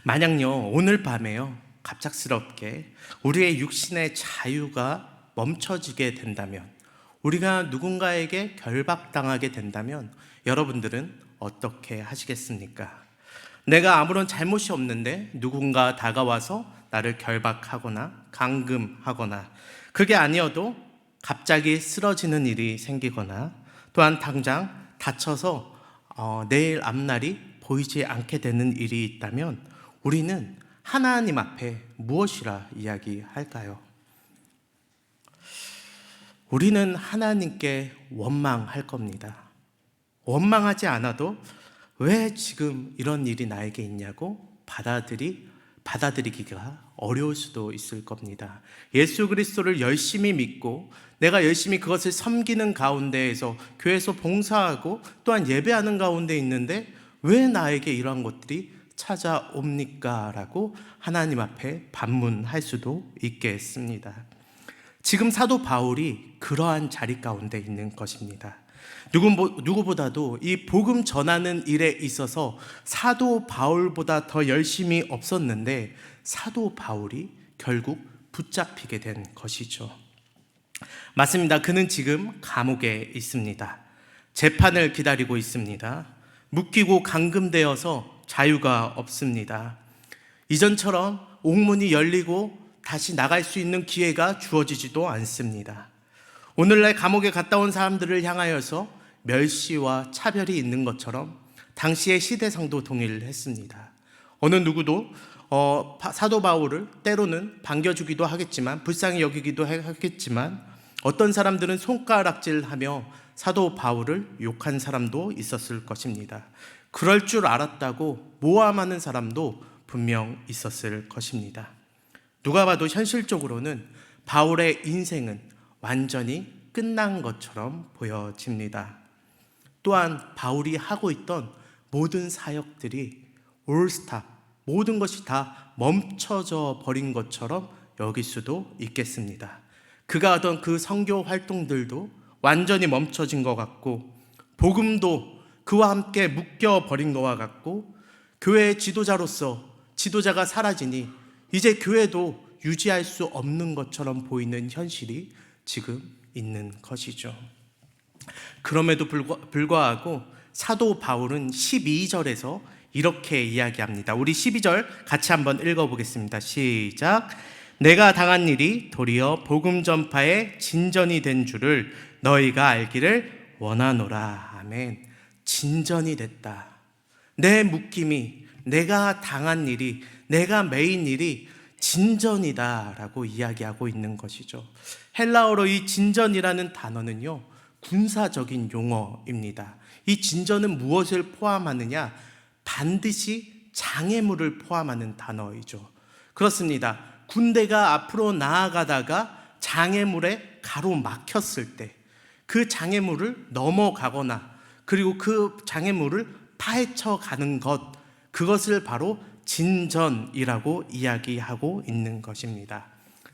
만약요, 오늘 밤에요, 갑작스럽게 우리의 육신의 자유가 멈춰지게 된다면, 우리가 누군가에게 결박당하게 된다면 여러분들은 어떻게 하시겠습니까? 내가 아무런 잘못이 없는데 누군가 다가와서 나를 결박하거나 감금하거나, 그게 아니어도 갑자기 쓰러지는 일이 생기거나, 또한 당장 다쳐서 내일 앞날이 보이지 않게 되는 일이 있다면 우리는 하나님 앞에 무엇이라 이야기할까요? 우리는 하나님께 원망할 겁니다. 원망하지 않아도 왜 지금 이런 일이 나에게 있냐고 받아들이기가 어려울 수도 있을 겁니다. 예수 그리스도를 열심히 믿고 내가 열심히 그것을 섬기는 가운데에서 교회에서 봉사하고 또한 예배하는 가운데 있는데 왜 나에게 이러한 것들이 찾아옵니까? 라고 하나님 앞에 반문할 수도 있겠습니다. 지금 사도 바울이 그러한 자리 가운데 있는 것입니다. 누구보다도 이 복음 전하는 일에 있어서 사도 바울보다 더 열심히 없었는데 사도 바울이 결국 붙잡히게 된 것이죠. 맞습니다. 그는 지금 감옥에 있습니다. 재판을 기다리고 있습니다. 묶이고 감금되어서 자유가 없습니다. 이전처럼 옥문이 열리고 다시 나갈 수 있는 기회가 주어지지도 않습니다. 오늘날 감옥에 갔다 온 사람들을 향하여서 멸시와 차별이 있는 것처럼 당시의 시대상도 동일했습니다. 어느 누구도 사도 바울을 때로는 반겨주기도 하겠지만, 불쌍히 여기기도 하겠지만, 어떤 사람들은 손가락질하며 사도 바울을 욕한 사람도 있었을 것입니다. 그럴 줄 알았다고 모함하는 사람도 분명 있었을 것입니다. 누가 봐도 현실적으로는 바울의 인생은 완전히 끝난 것처럼 보여집니다. 또한 바울이 하고 있던 모든 사역들이 올스탑, 모든 것이 다 멈춰져 버린 것처럼 여길 수도 있겠습니다. 그가 하던 그 선교 활동들도 완전히 멈춰진 것 같고, 복음도 그와 함께 묶여버린 것과 같고, 교회의 지도자가 사라지니 이제 교회도 유지할 수 없는 것처럼 보이는 현실이 지금 있는 것이죠. 그럼에도 불구하고 사도 바울은 12절에서 이렇게 이야기합니다. 우리 12절 같이 한번 읽어보겠습니다. 시작. 내가 당한 일이 도리어 복음 전파의 진전이 된 줄을 너희가 알기를 원하노라. 아멘. 진전이 됐다. 내 묶임이, 내가 당한 일이, 내가 매인 일이 진전이다 라고 이야기하고 있는 것이죠. 헬라어로 이 진전이라는 단어는요, 군사적인 용어입니다. 이 진전은 무엇을 포함하느냐? 반드시 장애물을 포함하는 단어이죠. 그렇습니다. 군대가 앞으로 나아가다가 장애물에 가로막혔을 때 그 장애물을 넘어가거나, 그리고 그 장애물을 파헤쳐 가는 것, 그것을 바로 진전이라고 이야기하고 있는 것입니다.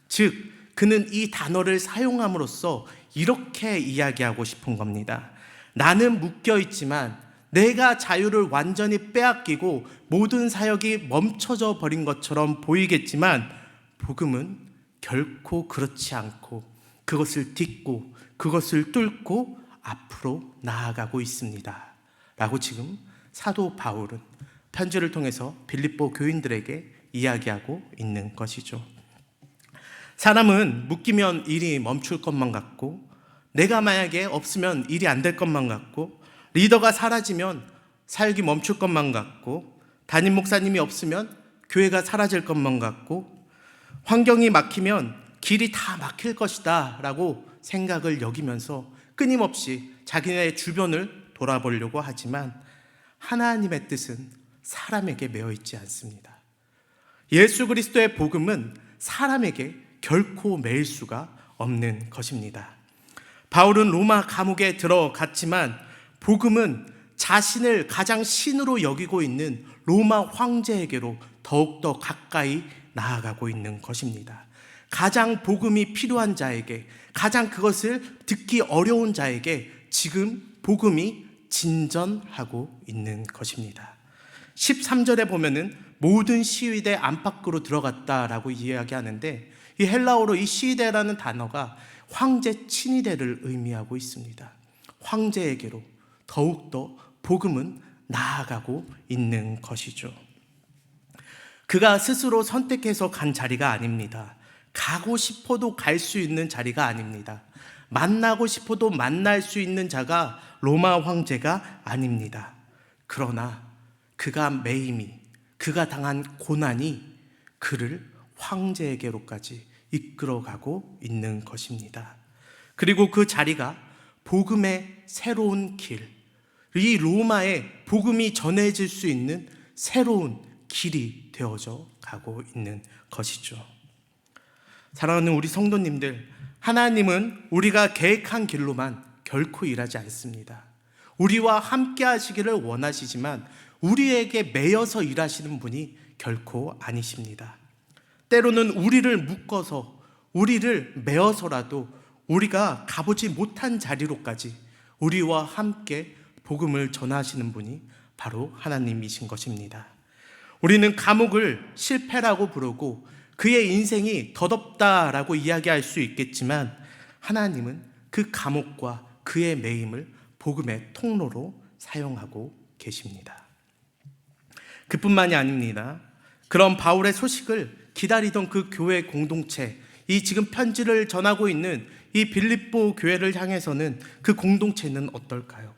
즉, 그는 이 단어를 사용함으로써 이렇게 이야기하고 싶은 겁니다. 나는 묶여 있지만 내가 자유를 완전히 빼앗기고 모든 사역이 멈춰져 버린 것처럼 보이겠지만, 복음은 결코 그렇지 않고 그것을 딛고 그것을 뚫고 앞으로 나아가고 있습니다 라고 지금 사도 바울은 편지를 통해서 빌립보 교인들에게 이야기하고 있는 것이죠. 사람은 묶이면 일이 멈출 것만 같고, 내가 만약에 없으면 일이 안 될 것만 같고, 리더가 사라지면 사역이 멈출 것만 같고, 담임 목사님이 없으면 교회가 사라질 것만 같고, 환경이 막히면 길이 다 막힐 것이다 라고 생각을 여기면서 끊임없이 자기네 주변을 돌아보려고 하지만, 하나님의 뜻은 사람에게 매여 있지 않습니다. 예수 그리스도의 복음은 사람에게 결코 매일 수가 없는 것입니다. 바울은 로마 감옥에 들어갔지만 복음은 자신을 가장 신으로 여기고 있는 로마 황제에게로 더욱더 가까이 나아가고 있는 것입니다. 가장 복음이 필요한 자에게, 가장 그것을 듣기 어려운 자에게 지금 복음이 진전하고 있는 것입니다. 13절에 보면은 모든 시위대 안팎으로 들어갔다라고 이야기하는데, 이 헬라어로 이 시위대라는 단어가 황제 친위대를 의미하고 있습니다. 황제에게로 더욱더 복음은 나아가고 있는 것이죠. 그가 스스로 선택해서 간 자리가 아닙니다. 가고 싶어도 갈 수 있는 자리가 아닙니다. 만나고 싶어도 만날 수 있는 자가 로마 황제가 아닙니다. 그러나 그가 매임이, 그가 당한 고난이 그를 황제에게로까지 이끌어가고 있는 것입니다. 그리고 그 자리가 복음의 새로운 길, 이 로마에 복음이 전해질 수 있는 새로운 길이 되어져 가고 있는 것이죠. 사랑하는 우리 성도님들, 하나님은 우리가 계획한 길로만 결코 일하지 않습니다. 우리와 함께 하시기를 원하시지만 우리에게 매여서 일하시는 분이 결코 아니십니다. 때로는 우리를 묶어서, 우리를 매어서라도 우리가 가보지 못한 자리로까지 우리와 함께 복음을 전하시는 분이 바로 하나님이신 것입니다. 우리는 감옥을 실패라고 부르고 그의 인생이 덧없다라고 이야기할 수 있겠지만, 하나님은 그 감옥과 그의 매임을 복음의 통로로 사용하고 계십니다. 그뿐만이 아닙니다. 그런 바울의 소식을 기다리던 그 교회 공동체, 이 지금 편지를 전하고 있는 이 빌립보 교회를 향해서는 그 공동체는 어떨까요?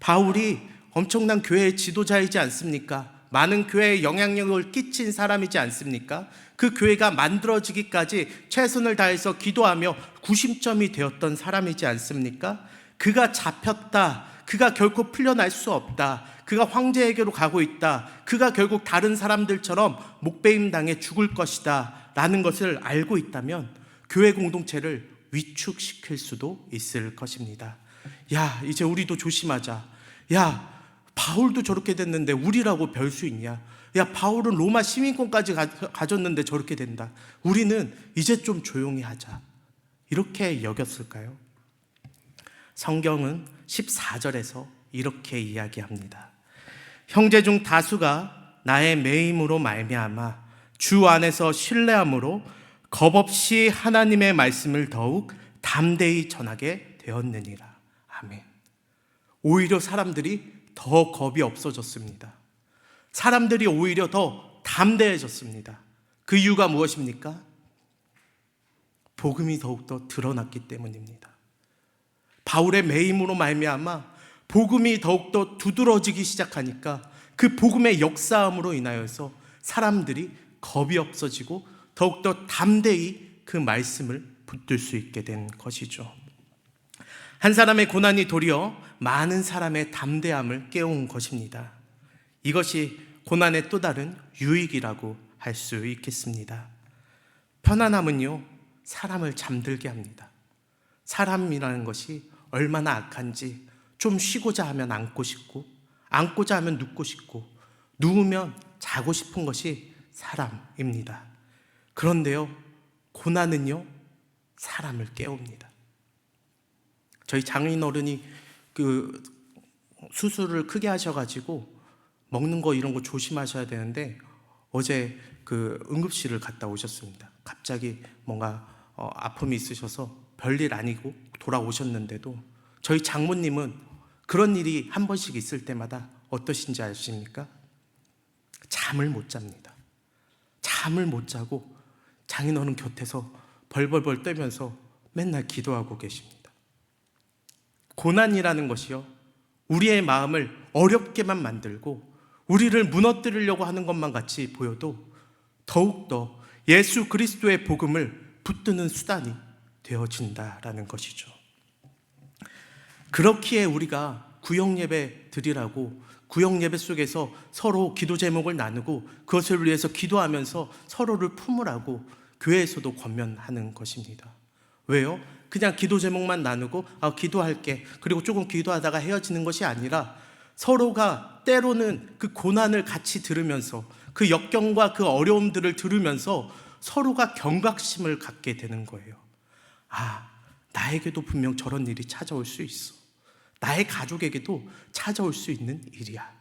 바울이 엄청난 교회의 지도자이지 않습니까? 많은 교회에 영향력을 끼친 사람이지 않습니까? 그 교회가 만들어지기까지 최선을 다해서 기도하며 구심점이 되었던 사람이지 않습니까? 그가 잡혔다, 그가 결코 풀려날 수 없다, 그가 황제에게로 가고 있다, 그가 결국 다른 사람들처럼 목베임 당해 죽을 것이다 라는 것을 알고 있다면 교회 공동체를 위축시킬 수도 있을 것입니다. 야, 이제 우리도 조심하자. 야, 바울도 저렇게 됐는데 우리라고 별 수 있냐? 야, 바울은 로마 시민권까지 가졌는데 저렇게 된다. 우리는 이제 좀 조용히 하자. 이렇게 여겼을까요? 성경은 14절에서 이렇게 이야기합니다. 형제 중 다수가 나의 매임으로 말미암아 주 안에서 신뢰함으로 겁없이 하나님의 말씀을 더욱 담대히 전하게 되었느니라. 아멘. 오히려 사람들이 더 겁이 없어졌습니다. 사람들이 오히려 더 담대해졌습니다. 그 이유가 무엇입니까? 복음이 더욱더 드러났기 때문입니다. 바울의 매임으로 말미암아 복음이 더욱더 두드러지기 시작하니까 그 복음의 역사함으로 인하여서 사람들이 겁이 없어지고 더욱더 담대히 그 말씀을 붙들 수 있게 된 것이죠. 한 사람의 고난이 도리어 많은 사람의 담대함을 깨운 것입니다. 이것이 고난의 또 다른 유익이라고 할 수 있겠습니다. 편안함은요, 사람을 잠들게 합니다. 사람이라는 것이 얼마나 악한지 좀 쉬고자 하면 앉고 싶고, 앉고자 하면 눕고 싶고, 누우면 자고 싶은 것이 사람입니다. 그런데요, 고난은요, 사람을 깨웁니다. 저희 장인어른이 그 수술을 크게 하셔가지고 먹는 거 이런 거 조심하셔야 되는데 어제 그 응급실을 갔다 오셨습니다. 갑자기 뭔가 아픔이 있으셔서 별일 아니고 돌아오셨는데도 저희 장모님은 그런 일이 한 번씩 있을 때마다 어떠신지 아십니까? 잠을 못 잡니다. 잠을 못 자고 장인어른 곁에서 벌벌벌 떨면서 맨날 기도하고 계십니다. 고난이라는 것이요, 우리의 마음을 어렵게만 만들고 우리를 무너뜨리려고 하는 것만 같이 보여도 더욱더 예수 그리스도의 복음을 붙드는 수단이 되어진다라는 것이죠. 그렇기에 우리가 구역예배 드리라고, 구역예배 속에서 서로 기도 제목을 나누고 그것을 위해서 기도하면서 서로를 품으라고 교회에서도 권면하는 것입니다. 왜요? 그냥 기도 제목만 나누고 기도할게, 그리고 조금 기도하다가 헤어지는 것이 아니라 서로가 때로는 그 고난을 같이 들으면서 그 역경과 그 어려움들을 들으면서 서로가 경각심을 갖게 되는 거예요. 나에게도 분명 저런 일이 찾아올 수 있어. 나의 가족에게도 찾아올 수 있는 일이야.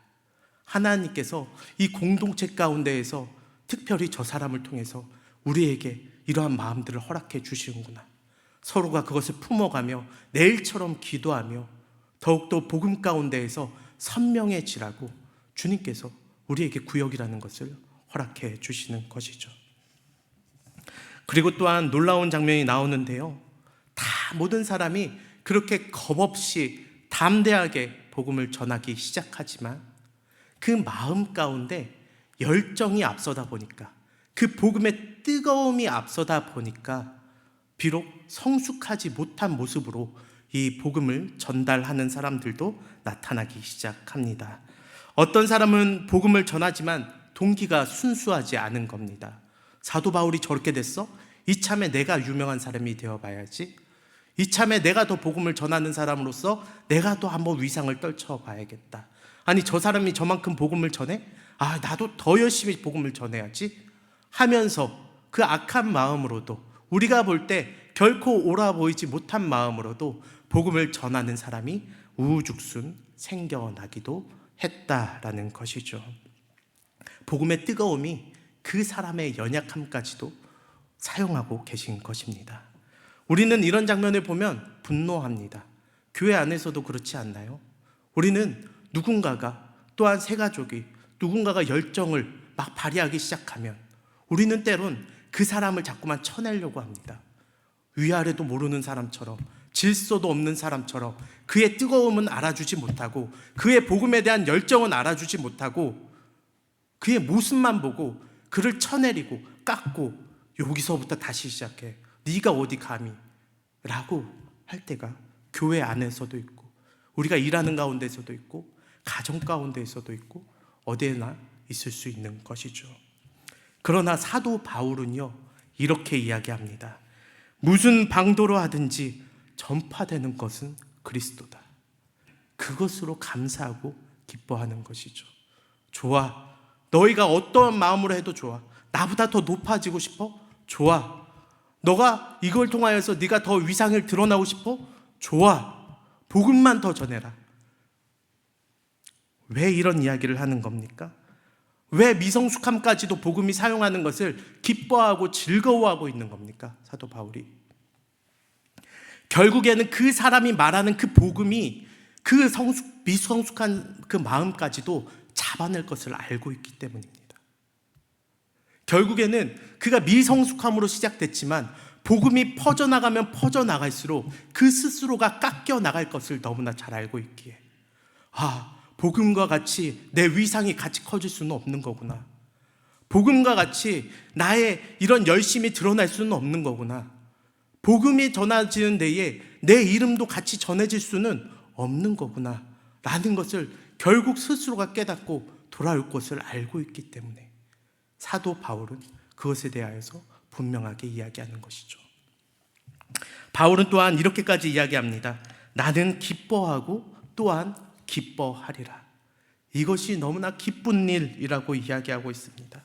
하나님께서 이 공동체 가운데에서 특별히 저 사람을 통해서 우리에게 이러한 마음들을 허락해 주시는구나. 서로가 그것을 품어가며 내일처럼 기도하며 더욱더 복음 가운데에서 선명해지라고 주님께서 우리에게 구역이라는 것을 허락해 주시는 것이죠. 그리고 또한 놀라운 장면이 나오는데요, 다 모든 사람이 그렇게 겁없이 담대하게 복음을 전하기 시작하지만 그 마음 가운데 열정이 앞서다 보니까, 그 복음의 뜨거움이 앞서다 보니까 비록 성숙하지 못한 모습으로 이 복음을 전달하는 사람들도 나타나기 시작합니다. 어떤 사람은 복음을 전하지만 동기가 순수하지 않은 겁니다. 사도 바울이 저렇게 됐어? 이참에 내가 유명한 사람이 되어봐야지. 이참에 내가 더 복음을 전하는 사람으로서 내가 또 한번 위상을 떨쳐봐야겠다. 아니, 저 사람이 저만큼 복음을 전해? 나도 더 열심히 복음을 전해야지 하면서 그 악한 마음으로도, 우리가 볼 때 결코 옳아 보이지 못한 마음으로도 복음을 전하는 사람이 우후죽순 생겨나기도 했다라는 것이죠. 복음의 뜨거움이 그 사람의 연약함까지도 사용하고 계신 것입니다. 우리는 이런 장면을 보면 분노합니다. 교회 안에서도 그렇지 않나요? 우리는 누군가가, 또한 새 가족이 누군가가 열정을 막 발휘하기 시작하면 우리는 때론 그 사람을 자꾸만 쳐내려고 합니다. 위아래도 모르는 사람처럼, 질서도 없는 사람처럼 그의 뜨거움은 알아주지 못하고, 그의 복음에 대한 열정은 알아주지 못하고, 그의 모습만 보고 그를 쳐내리고 깎고, 여기서부터 다시 시작해, 네가 어디 감히 라고 할 때가 교회 안에서도 있고, 우리가 일하는 가운데서도 있고, 가정 가운데서도 있고, 어디에나 있을 수 있는 것이죠. 그러나 사도 바울은요, 이렇게 이야기합니다. 무슨 방도로 하든지 전파되는 것은 그리스도다. 그것으로 감사하고 기뻐하는 것이죠. 좋아. 너희가 어떠한 마음으로 해도 좋아. 나보다 더 높아지고 싶어? 좋아. 너가 이걸 통하여서 네가 더 위상을 드러나고 싶어? 좋아. 복음만 더 전해라. 왜 이런 이야기를 하는 겁니까? 왜 미성숙함까지도 복음이 사용하는 것을 기뻐하고 즐거워하고 있는 겁니까? 사도 바울이. 결국에는 그 사람이 말하는 그 복음이 그 미성숙한 그 마음까지도 잡아낼 것을 알고 있기 때문입니다. 결국에는 그가 미성숙함으로 시작됐지만 복음이 퍼져나가면 퍼져나갈수록 그 스스로가 깎여 나갈 것을 너무나 잘 알고 있기에, 복음과 같이 내 위상이 같이 커질 수는 없는 거구나. 복음과 같이 나의 이런 열심이 드러날 수는 없는 거구나. 복음이 전해지는 데에 내 이름도 같이 전해질 수는 없는 거구나 라는 것을 결국 스스로가 깨닫고 돌아올 것을 알고 있기 때문에 사도 바울은 그것에 대하여서 분명하게 이야기하는 것이죠. 바울은 또한 이렇게까지 이야기합니다. 나는 기뻐하고 또한 기뻐하리라. 이것이 너무나 기쁜 일이라고 이야기하고 있습니다.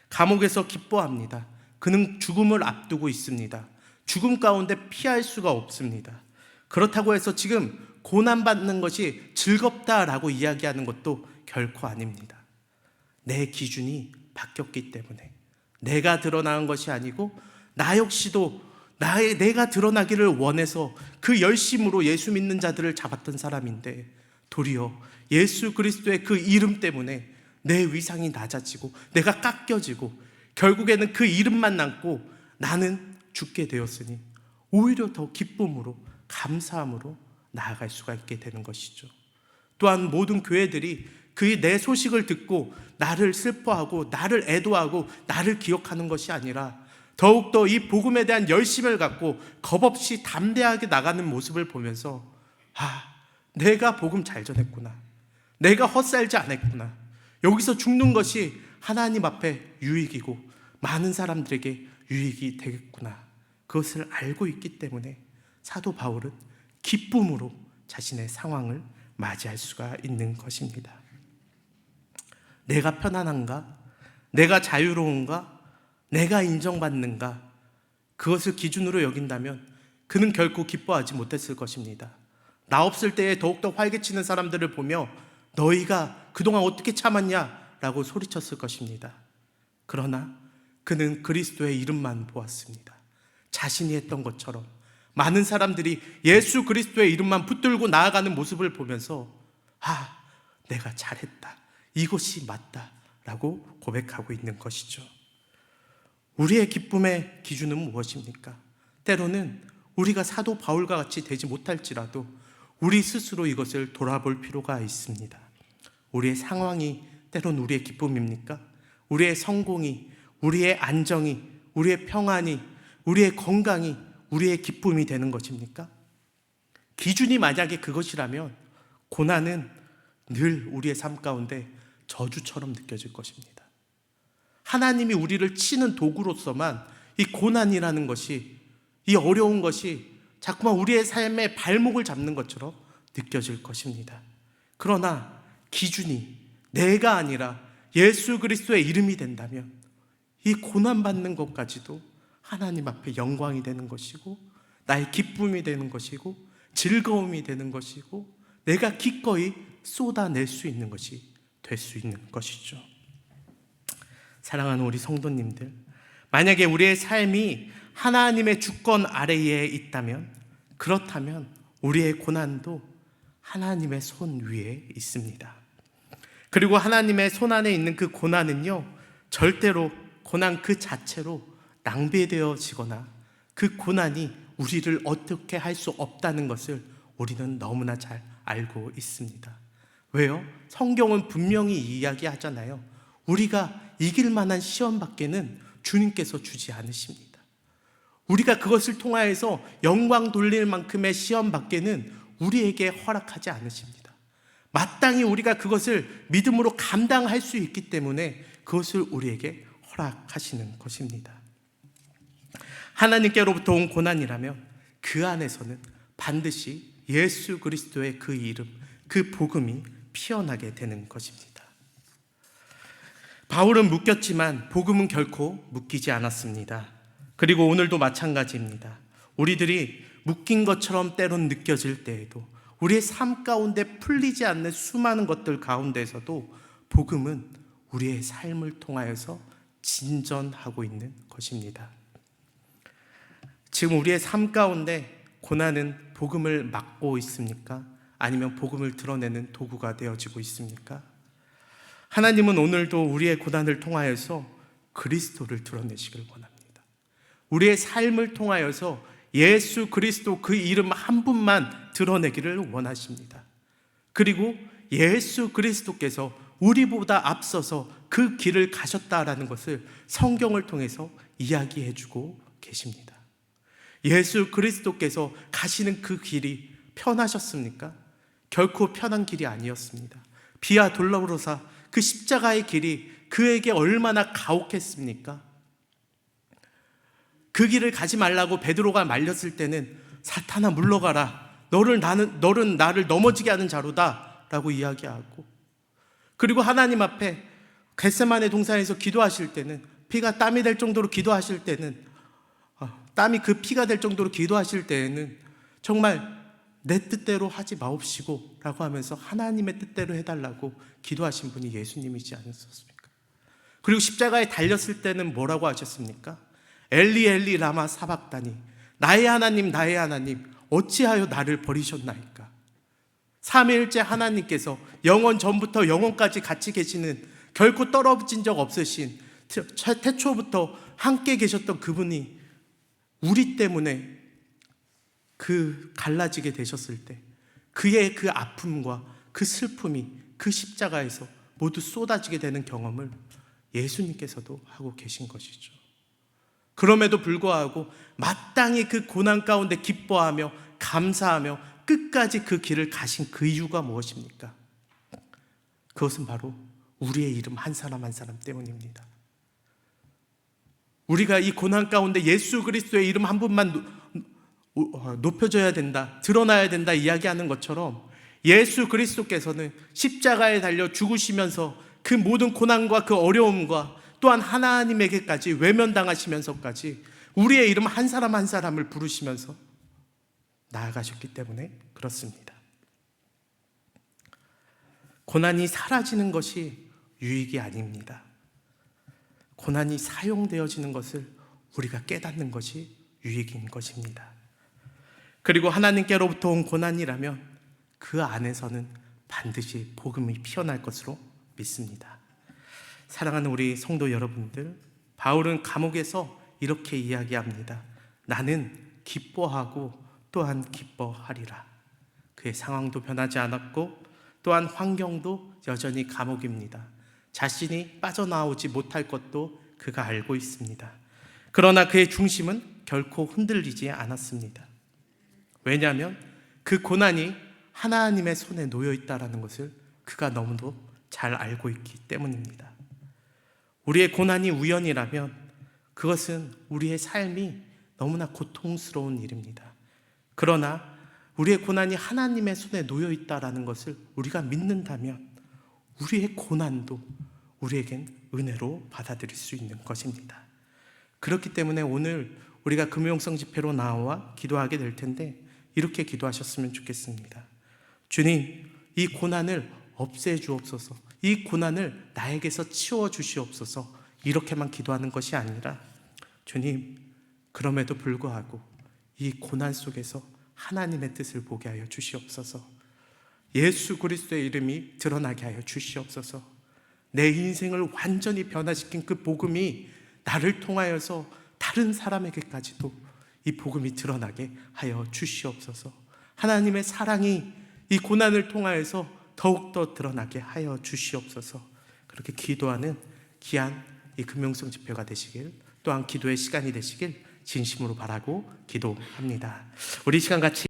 감옥에서 기뻐합니다. 그는 죽음을 앞두고 있습니다. 죽음 가운데 피할 수가 없습니다. 그렇다고 해서 지금 고난받는 것이 즐겁다라고 이야기하는 것도 결코 아닙니다. 내 기준이 바뀌었기 때문에 내가 드러나는 것이 아니고 나 역시도 내가 드러나기를 원해서 그 열심으로 예수 믿는 자들을 잡았던 사람인데, 도리어 예수 그리스도의 그 이름 때문에 내 위상이 낮아지고 내가 깎여지고 결국에는 그 이름만 남고 나는 죽게 되었으니 오히려 더 기쁨으로 감사함으로 나아갈 수가 있게 되는 것이죠. 또한 모든 교회들이 그 내 소식을 듣고 나를 슬퍼하고 나를 애도하고 나를 기억하는 것이 아니라 더욱더 이 복음에 대한 열심을 갖고 겁없이 담대하게 나가는 모습을 보면서 내가 복음 잘 전했구나. 내가 헛살지 않았구나. 여기서 죽는 것이 하나님 앞에 유익이고 많은 사람들에게 유익이 되겠구나. 그것을 알고 있기 때문에 사도 바울은 기쁨으로 자신의 상황을 맞이할 수가 있는 것입니다. 내가 편안한가? 내가 자유로운가? 내가 인정받는가? 그것을 기준으로 여긴다면 그는 결코 기뻐하지 못했을 것입니다. 나 없을 때에 더욱더 활개치는 사람들을 보며 너희가 그동안 어떻게 참았냐? 라고 소리쳤을 것입니다. 그러나 그는 그리스도의 이름만 보았습니다. 자신이 했던 것처럼 많은 사람들이 예수 그리스도의 이름만 붙들고 나아가는 모습을 보면서 내가 잘했다. 이것이 맞다. 라고 고백하고 있는 것이죠. 우리의 기쁨의 기준은 무엇입니까? 때로는 우리가 사도 바울과 같이 되지 못할지라도 우리 스스로 이것을 돌아볼 필요가 있습니다. 우리의 상황이 때론 우리의 기쁨입니까? 우리의 성공이, 우리의 안정이, 우리의 평안이, 우리의 건강이 우리의 기쁨이 되는 것입니까? 기준이 만약에 그것이라면 고난은 늘 우리의 삶 가운데 저주처럼 느껴질 것입니다. 하나님이 우리를 치는 도구로서만 이 고난이라는 것이, 이 어려운 것이 자꾸만 우리의 삶의 발목을 잡는 것처럼 느껴질 것입니다. 그러나 기준이 내가 아니라 예수 그리스도의 이름이 된다면 이 고난받는 것까지도 하나님 앞에 영광이 되는 것이고, 나의 기쁨이 되는 것이고, 즐거움이 되는 것이고, 내가 기꺼이 쏟아낼 수 있는 것이 될 수 있는 것이죠. 사랑하는 우리 성도님들, 만약에 우리의 삶이 하나님의 주권 아래에 있다면, 그렇다면 우리의 고난도 하나님의 손 위에 있습니다. 그리고 하나님의 손 안에 있는 그 고난은요, 절대로 고난 그 자체로 낭비되어지거나 그 고난이 우리를 어떻게 할 수 없다는 것을 우리는 너무나 잘 알고 있습니다. 왜요? 성경은 분명히 이야기하잖아요. 우리가 이길 만한 시험 밖에는 주님께서 주지 않으십니다. 우리가 그것을 통하여서 영광 돌릴 만큼의 시험 밖에는 우리에게 허락하지 않으십니다. 마땅히 우리가 그것을 믿음으로 감당할 수 있기 때문에 그것을 우리에게 허락하시는 것입니다. 하나님께로부터 온 고난이라면 그 안에서는 반드시 예수 그리스도의 그 이름, 그 복음이 피어나게 되는 것입니다. 바울은 묶였지만 복음은 결코 묶이지 않았습니다. 그리고 오늘도 마찬가지입니다. 우리들이 묶인 것처럼 때론 느껴질 때에도, 우리의 삶 가운데 풀리지 않는 수많은 것들 가운데서도 복음은 우리의 삶을 통하여서 진전하고 있는 것입니다. 지금 우리의 삶 가운데 고난은 복음을 막고 있습니까? 아니면 복음을 드러내는 도구가 되어지고 있습니까? 하나님은 오늘도 우리의 고난을 통하여서 그리스도를 드러내시길 원합니다. 우리의 삶을 통하여서 예수 그리스도 그 이름 한 분만 드러내기를 원하십니다. 그리고 예수 그리스도께서 우리보다 앞서서 그 길을 가셨다라는 것을 성경을 통해서 이야기해 주고 계십니다. 예수 그리스도께서 가시는 그 길이 편하셨습니까? 결코 편한 길이 아니었습니다. 비아 돌로로사 그 십자가의 길이 그에게 얼마나 가혹했습니까? 그 길을 가지 말라고 베드로가 말렸을 때는 사탄아 물러가라, 너는 나를 넘어지게 하는 자로다 라고 이야기하고, 그리고 하나님 앞에 겟세마네 동산에서 기도하실 때는, 피가 땀이 될 정도로 기도하실 때는, 땀이 그 피가 될 정도로 기도하실 때에는 정말 내 뜻대로 하지 마옵시고 라고 하면서 하나님의 뜻대로 해달라고 기도하신 분이 예수님이지 않으셨습니까? 그리고 십자가에 달렸을 때는 뭐라고 하셨습니까? 엘리 엘리 라마 사박다니, 나의 하나님 나의 하나님 어찌하여 나를 버리셨나이까? 삼위일체 하나님께서 영원 전부터 영원까지 같이 계시는, 결코 떨어진 적 없으신, 태초부터 함께 계셨던 그분이 우리 때문에 그 갈라지게 되셨을 때 그의 그 아픔과 그 슬픔이 그 십자가에서 모두 쏟아지게 되는 경험을 예수님께서도 하고 계신 것이죠. 그럼에도 불구하고 마땅히 그 고난 가운데 기뻐하며 감사하며 끝까지 그 길을 가신 그 이유가 무엇입니까? 그것은 바로 우리의 이름 한 사람 한 사람 때문입니다. 우리가 이 고난 가운데 예수 그리스도의 이름 한 분만 높여져야 된다, 드러나야 된다 이야기하는 것처럼, 예수 그리스도께서는 십자가에 달려 죽으시면서 그 모든 고난과 그 어려움과 또한 하나님에게까지 외면당하시면서까지 우리의 이름 한 사람 한 사람을 부르시면서 나아가셨기 때문에 그렇습니다. 고난이 사라지는 것이 유익이 아닙니다. 고난이 사용되어지는 것을 우리가 깨닫는 것이 유익인 것입니다. 그리고 하나님께로부터 온 고난이라면 그 안에서는 반드시 복음이 피어날 것으로 믿습니다. 사랑하는 우리 성도 여러분들, 바울은 감옥에서 이렇게 이야기합니다. 나는 기뻐하고 또한 기뻐하리라. 그의 상황도 변하지 않았고 또한 환경도 여전히 감옥입니다. 자신이 빠져나오지 못할 것도 그가 알고 있습니다. 그러나 그의 중심은 결코 흔들리지 않았습니다. 왜냐하면 그 고난이 하나님의 손에 놓여 있다는 것을 그가 너무도 잘 알고 있기 때문입니다. 우리의 고난이 우연이라면 그것은 우리의 삶이 너무나 고통스러운 일입니다. 그러나 우리의 고난이 하나님의 손에 놓여 있다는 것을 우리가 믿는다면 우리의 고난도 우리에겐 은혜로 받아들일 수 있는 것입니다. 그렇기 때문에 오늘 우리가 금요일성 집회로 나와 기도하게 될 텐데 이렇게 기도하셨으면 좋겠습니다. 주님, 이 고난을 없애주옵소서. 이 고난을 나에게서 치워주시옵소서. 이렇게만 기도하는 것이 아니라 주님, 그럼에도 불구하고 이 고난 속에서 하나님의 뜻을 보게 하여 주시옵소서. 예수 그리스도의 이름이 드러나게 하여 주시옵소서. 내 인생을 완전히 변화시킨 그 복음이 나를 통하여서 다른 사람에게까지도 이 복음이 드러나게 하여 주시옵소서. 하나님의 사랑이 이 고난을 통하여서 더욱더 드러나게 하여 주시옵소서. 그렇게 기도하는 귀한 이 금요일성 집회가 되시길, 또한 기도의 시간이 되시길 진심으로 바라고 기도합니다. 우리 시간 같이